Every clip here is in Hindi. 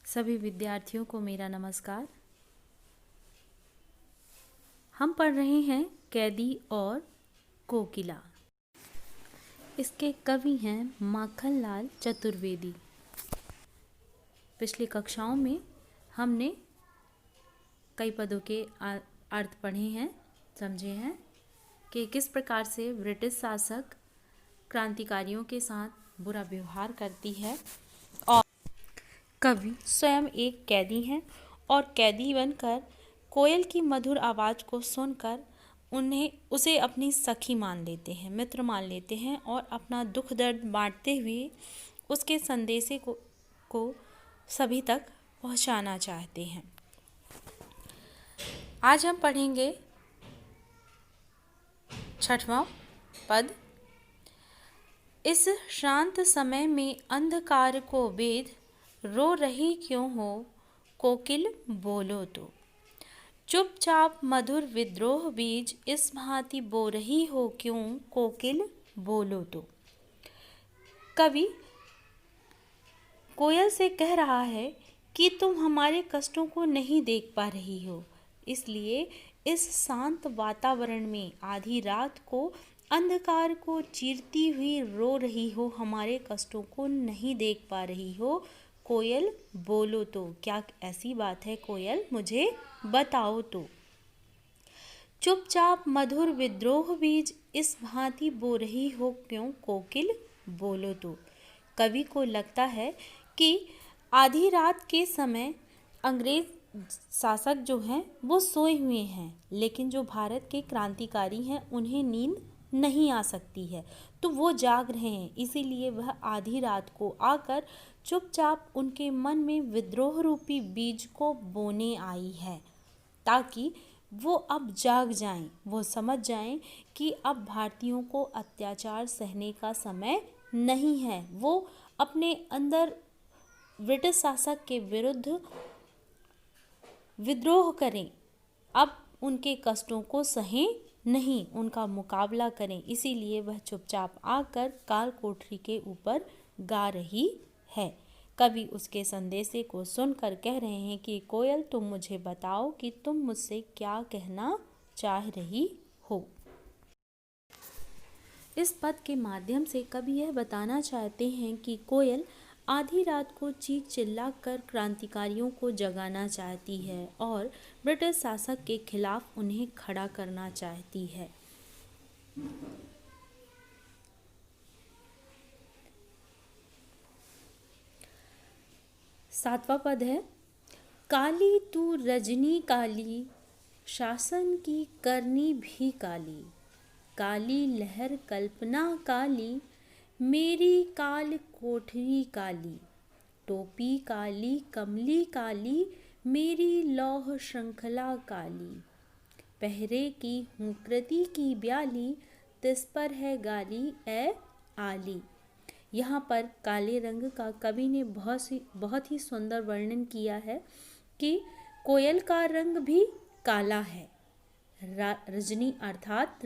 सभी विद्यार्थियों को मेरा नमस्कार। हम पढ़ रहे हैं कैदी और कोकिला। इसके कवि हैं माखनलाल चतुर्वेदी। पिछली कक्षाओं में हमने कई पदों के अर्थ पढ़े हैं, समझे हैं कि किस प्रकार से ब्रिटिश शासक क्रांतिकारियों के साथ बुरा व्यवहार करती है और कवि स्वयं एक कैदी हैं और कैदी बनकर कोयल की मधुर आवाज़ को सुनकर उसे अपनी सखी मान लेते हैं, मित्र मान लेते हैं और अपना दुख दर्द बांटते हुए उसके संदेशे को सभी तक पहुंचाना चाहते हैं। आज हम पढ़ेंगे 6वां पद। इस शांत समय में अंधकार को वेद रो रही क्यों हो, कोकिल बोलो तो। चुपचाप मधुर विद्रोह बीज इस भांति बो रही हो क्यों, कोकिल बोलो तो। कवि कोयल से कह रहा है कि तुम हमारे कष्टों को नहीं देख पा रही हो, इसलिए इस शांत वातावरण में आधी रात को अंधकार को चीरती हुई रो रही हो, हमारे कष्टों को नहीं देख पा रही हो, कोयल बोलो तो। क्या ऐसी बात है कोयल, मुझे बताओ तो। चुपचाप मधुर विद्रोह बीज इस भांति बो रही हो क्यों, कोकिल बोलो तो। कवि को लगता है कि आधी रात के समय अंग्रेज शासक जो हैं वो सोए हुए हैं, लेकिन जो भारत के क्रांतिकारी हैं उन्हें नींद नहीं आ सकती है, तो वो जाग रहे हैं। इसीलिए वह आधी रात को आकर चुपचाप उनके मन में विद्रोह रूपी बीज को बोने आई है, ताकि वो अब जाग जाएं, वो समझ जाएं कि अब भारतीयों को अत्याचार सहने का समय नहीं है। वो अपने अंदर ब्रिटिश शासक के विरुद्ध विद्रोह करें, अब उनके कष्टों को सहें नहीं, उनका मुकाबला करें। इसीलिए वह चुपचाप आकर काल कोठरी के ऊपर गा रही है। कवि उसके संदेशे को सुनकर कह रहे हैं कि कोयल तुम मुझे बताओ कि तुम मुझसे क्या कहना चाह रही हो। इस पद के माध्यम से कवि यह बताना चाहते हैं कि कोयल आधी रात को चीख चिल्ला कर क्रांतिकारियों को जगाना चाहती है और ब्रिटिश शासक के खिलाफ उन्हें खड़ा करना चाहती है। सातवां पद है, काली तू रजनी काली, शासन की करनी भी काली, काली लहर कल्पना काली, मेरी काल कोठरी काली, टोपी काली कमली काली, मेरी लौह श्रृंखला काली, पहरे की हूँ कृति की ब्याली, तिस पर है गाली ए आली। यहाँ पर काले रंग का कवि ने बहुत ही सुंदर वर्णन किया है कि कोयल का रंग भी काला है। रजनी अर्थात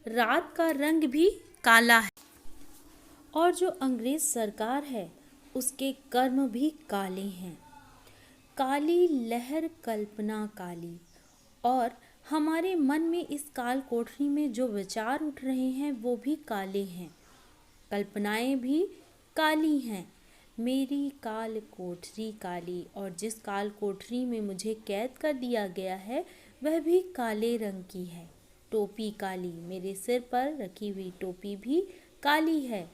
रात का रंग भी काला है और जो अंग्रेज सरकार है उसके कर्म भी काले हैं। काली लहर कल्पना काली, और हमारे मन में इस काल कोठरी में जो विचार उठ रहे हैं वो भी काले हैं, कल्पनाएं भी काली हैं। मेरी काल कोठरी काली, और जिस काल कोठरी में मुझे कैद कर दिया गया है वह भी काले रंग की है। टोपी काली, मेरे सिर पर रखी हुई टोपी भी काली है।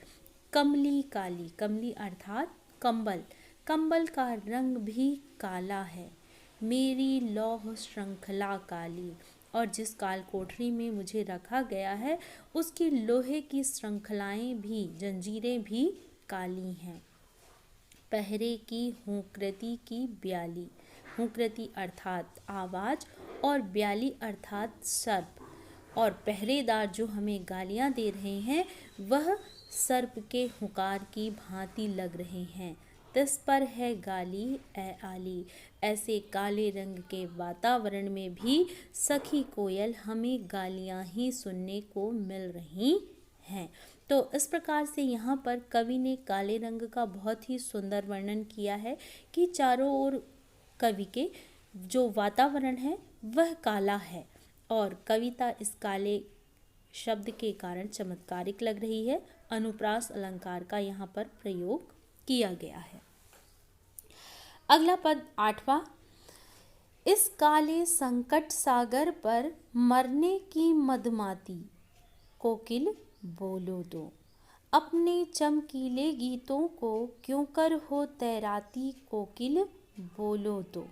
कमली काली, कमली अर्थात कंबल, कंबल का रंग भी काला है। मेरी लौह श्रृंखला काली, और जिस काल कोठरी में मुझे रखा गया है उसकी लोहे की श्रृंखलाएं भी, जंजीरें भी काली हैं। पहरे की हुंकृति की ब्याली, हुंकृति अर्थात आवाज़ और ब्याली अर्थात सर्प, और पहरेदार जो हमें गालियां दे रहे हैं वह सर्प के हुंकार की भांति लग रहे हैं। तिस पर है गाली ए आली, ऐसे काले रंग के वातावरण में भी सखी कोयल हमें गालियां ही सुनने को मिल रही हैं। तो इस प्रकार से यहाँ पर कवि ने काले रंग का बहुत ही सुंदर वर्णन किया है कि चारों ओर कवि के जो वातावरण है वह काला है और कविता इस काले शब्द के कारण चमत्कारिक लग रही है। अनुप्रास अलंकार का यहाँ पर प्रयोग किया गया है। अगला पद 8वां, इस काले संकट सागर पर मरने की मदमाती कोकिल बोलो दो, अपने चमकीले गीतों को क्यों कर हो तैराती कोकिल बोलो दो।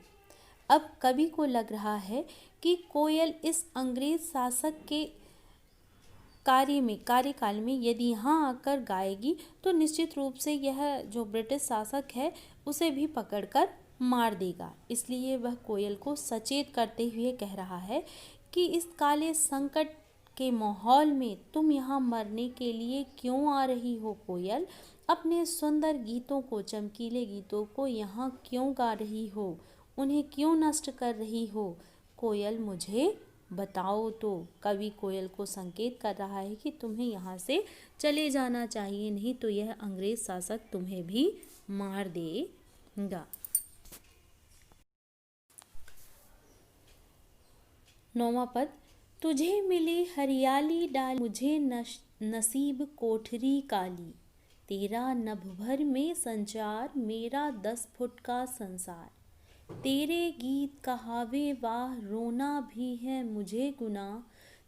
अब कवि को लग रहा है कि कोयल इस अंग्रेज शासक के कार्यकाल में यदि यहाँ आकर गाएगी तो निश्चित रूप से यह जो ब्रिटिश शासक है उसे भी पकड़कर मार देगा। इसलिए वह कोयल को सचेत करते हुए कह रहा है कि इस काले संकट के माहौल में तुम यहाँ मरने के लिए क्यों आ रही हो कोयल, अपने सुंदर गीतों को, चमकीले गीतों को यहाँ क्यों गा रही हो, उन्हें क्यों नष्ट कर रही हो कोयल, मुझे बताओ। तो कवि कोयल को संकेत कर रहा है कि तुम्हें यहाँ से चले जाना चाहिए, नहीं तो यह अंग्रेज शासक तुम्हें भी मार देगा। 9वां पद, तुझे मिले हरियाली डाल मुझे नसीब कोठरी काली, तेरा नभ भर में संचार मेरा 10 फुट का संसार, तेरे गीत कहावे वाह रोना भी है मुझे गुनाह,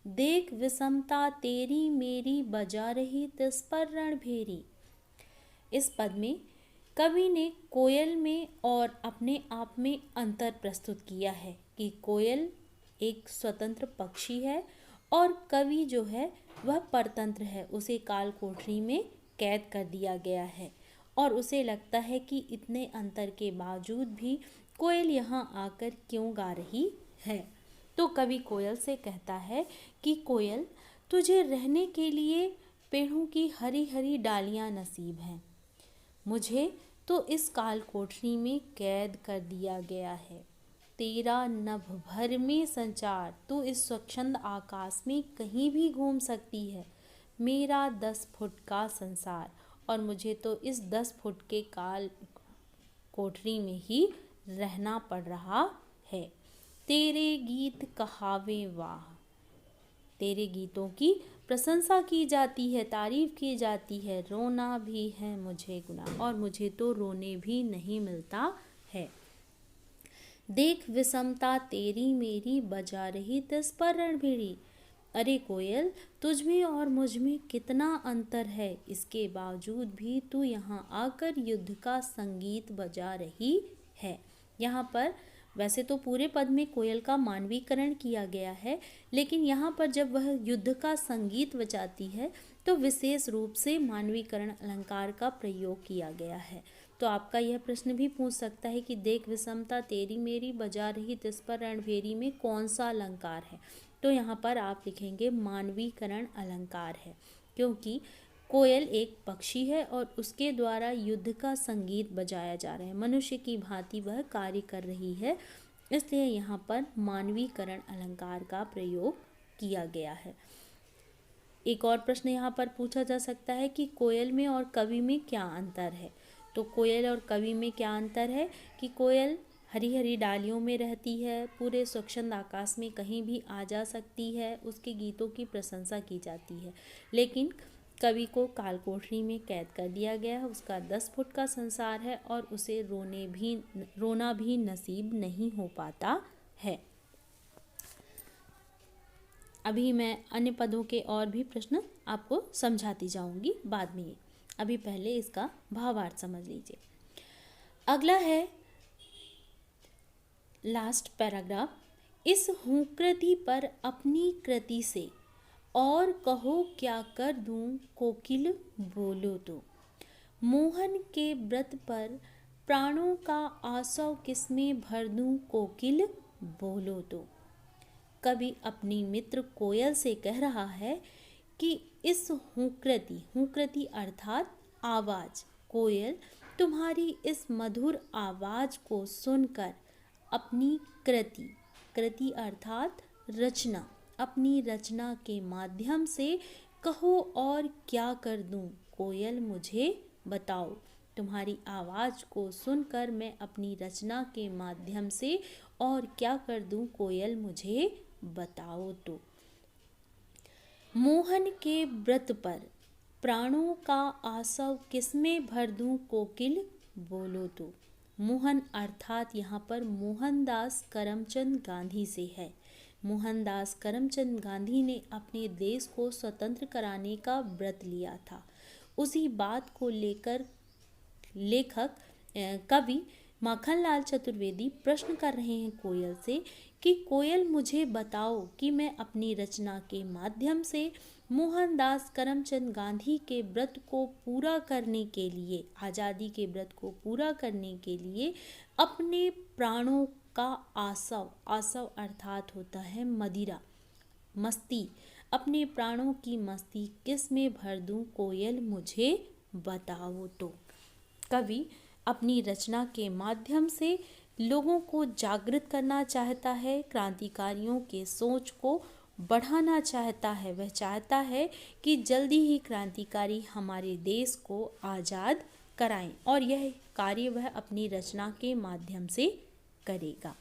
देख विषमता तेरी मेरी बजा रही तिस पर रणभेरी। इस पद में कवि ने कोयल में और अपने आप में अंतर प्रस्तुत किया है कि कोयल एक स्वतंत्र पक्षी है और कवि जो है वह परतंत्र है, उसे काल कोठरी में कैद कर दिया गया है और उसे लगता है कि इतने अंतर के बावजूद भी कोयल यहाँ आकर क्यों गा रही है। तो कवि कोयल से कहता है कि कोयल, तुझे रहने के लिए पेड़ों की हरी हरी डालियाँ नसीब हैं, मुझे तो इस काल कोठरी में कैद कर दिया गया है, तेरा नभ भर में संचार, तू इस स्वच्छंद आकाश में कहीं भी घूम सकती है, मेरा 10 फुट का संसार, और मुझे तो इस 10 फुट के काल कोठरी में ही रहना पड़ रहा है, तेरे गीत कहावे वाह, तेरे गीतों की प्रशंसा की जाती है, तारीफ की जाती है, रोना भी है मुझे गुनाह, और मुझे तो रोने भी नहीं मिलता है, देख विषमता तेरी मेरी बजा रही तिस पर रणभेरी। अरे कोयल, तुझ में और मुझ में कितना अंतर है, इसके बावजूद भी तू यहाँ आकर युद्ध का संगीत बजा रही है। यहाँ पर वैसे तो पूरे पद में कोयल का मानवीकरण किया गया है, लेकिन यहाँ पर जब वह युद्ध का संगीत बजाती है तो विशेष रूप से मानवीकरण अलंकार का प्रयोग किया गया है। तो आपका यह प्रश्न भी पूछ सकता है कि देख विषमता तेरी मेरी बजा रही तिस पर रणभेरी में कौन सा अलंकार है। तो यहाँ पर आप लिखेंगे मानवीकरण अलंकार है, क्योंकि कोयल एक पक्षी है और उसके द्वारा युद्ध का संगीत बजाया जा रहा है, मनुष्य की भांति वह कार्य कर रही है, इसलिए यहाँ पर मानवीकरण अलंकार का प्रयोग किया गया है। एक और प्रश्न यहाँ पर पूछा जा सकता है कि कोयल में और कवि में क्या अंतर है। तो कोयल और कवि में क्या अंतर है कि कोयल हरी हरी डालियों में रहती है, पूरे स्वच्छंद आकाश में कहीं भी आ जा सकती है, उसके गीतों की प्रशंसा की जाती है, लेकिन कवि को काल कोठरी में कैद कर दिया गया है, उसका 10 फुट का संसार है और उसे रोना भी नसीब नहीं हो पाता है। अभी मैं अन्य पदों के और भी प्रश्न आपको समझाती जाऊंगी बाद में, अभी पहले इसका भावार्थ समझ लीजिए। अगला है लास्ट पैराग्राफ, इस हूँ कृति पर अपनी कृति से और कहो क्या कर दूं कोकिल बोलो तो, मोहन के व्रत पर प्राणों का आसव किसमें भर दूं कोकिल बोलो तो। कवि अपनी मित्र कोयल से कह रहा है कि इस हुंकृति अर्थात आवाज़, कोयल तुम्हारी इस मधुर आवाज़ को सुनकर अपनी कृति अर्थात रचना, अपनी रचना के माध्यम से कहो और क्या कर दूं, कोयल मुझे बताओ। तुम्हारी आवाज़ को सुनकर मैं अपनी रचना के माध्यम से और क्या कर दूं, कोयल मुझे बताओ तो। मोहन के व्रत पर प्राणों का आसव किसमें भर दूं, कोकिल बोलो तो। मोहन अर्थात यहाँ पर मोहनदास करमचंद गांधी से है। मोहनदास करमचंद गांधी ने अपने देश को स्वतंत्र कराने का व्रत लिया था। उसी बात को लेकर लेखक कवि माखनलाल चतुर्वेदी प्रश्न कर रहे हैं कोयल से कि कोयल मुझे बताओ कि मैं अपनी रचना के माध्यम से मोहनदास करमचंद गांधी के व्रत को पूरा करने के लिए, आज़ादी के व्रत को पूरा करने के लिए अपने प्राणों का आसव, आसव अर्थात होता है मदिरा, मस्ती, अपने प्राणों की मस्ती किस में भर दूं, कोयल मुझे बताओ तो। कवि अपनी रचना के माध्यम से लोगों को जागृत करना चाहता है, क्रांतिकारियों के सोच को बढ़ाना चाहता है। वह चाहता है कि जल्दी ही क्रांतिकारी हमारे देश को आज़ाद कराएं और यह कार्य वह अपनी रचना के माध्यम से करेगा।